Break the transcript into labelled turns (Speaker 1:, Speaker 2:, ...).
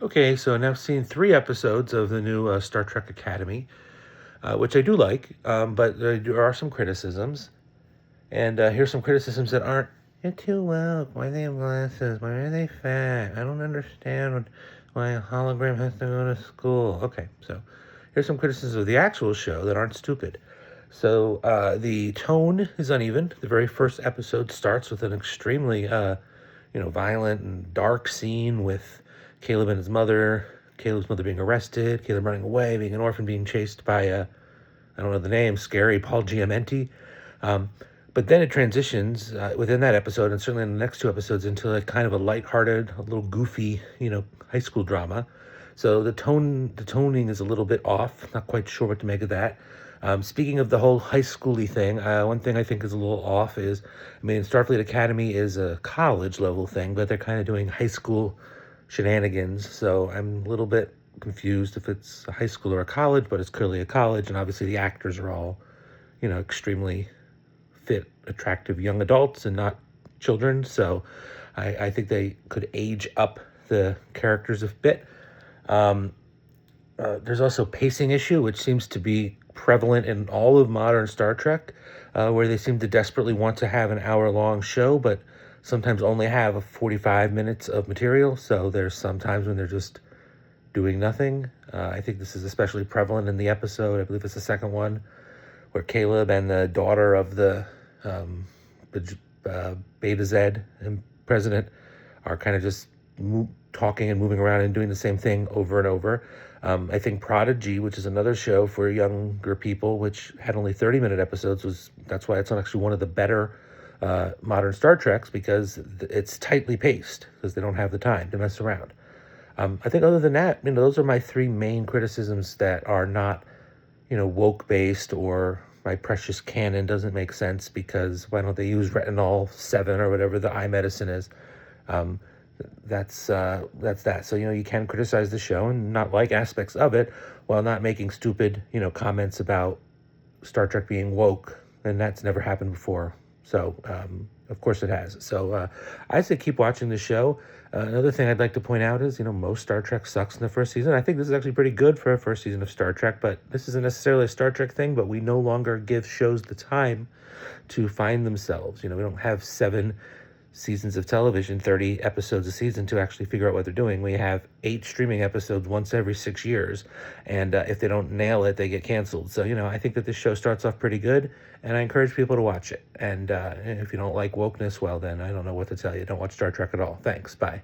Speaker 1: Okay, so now I've seen 3 episodes of the new Star Trek Academy, which I do like, but there are some criticisms. And here's some criticisms that aren't. You're too woke. Why do they have glasses? Why are they fat? I don't understand why a hologram has to go to school. Okay, so here's some criticisms of the actual show that aren't stupid. So the tone is uneven. The very first episode starts with an extremely, violent and dark scene with Caleb and his mother. Caleb's mother being arrested. Caleb running away, being an orphan, being chased by I don't know the name, scary Paul Giamatti. Um, but then it transitions within that episode, and certainly in the next 2 episodes, into a kind of a lighthearted, a little goofy, high school drama. So the toning is a little bit off. Not quite sure what to make of that. Speaking of the whole high schooly thing, one thing I think is a little off is, I mean, Starfleet Academy is a college level thing, but they're kind of doing high school shenanigans. So I'm a little bit confused if it's a high school or a college, but it's clearly a college, and obviously the actors are all, extremely fit, attractive young adults and not children. So I think they could age up the characters a bit. Um, there's also pacing issue, which seems to be prevalent in all of modern Star Trek, where they seem to desperately want to have an hour-long show, but sometimes only have 45 minutes of material. So there's some times when they're just doing nothing. I think this is especially prevalent in the episode. I believe it's the second one, where Caleb and the daughter of um, Beta Z and president are kind of just talking and moving around and doing the same thing over and over. I think Prodigy, which is another show for younger people, which had only 30-minute episodes, that's why it's actually one of the better modern Star Treks, because it's tightly paced because they don't have the time to mess around. I think other than that, those are my 3 main criticisms that are not, woke based, or my precious canon doesn't make sense because why don't they use retinol 7 or whatever the eye medicine is? Um, that's that. So you can criticize the show and not like aspects of it while not making stupid comments about Star Trek being woke, and that's never happened before. So of course it has. So I say keep watching the show. Another thing I'd like to point out is, most Star Trek sucks in the first season. I think this is actually pretty good for a first season of Star Trek, but this isn't necessarily a Star Trek thing, but we no longer give shows the time to find themselves. We don't have 7 seasons of television, 30 episodes a season to actually figure out what they're doing. We have 8 streaming episodes once every 6 years. And if they don't nail it, they get canceled. So, I think that this show starts off pretty good, and I encourage people to watch it. And if you don't like wokeness, well, then I don't know what to tell you. Don't watch Star Trek at all. Thanks. Bye.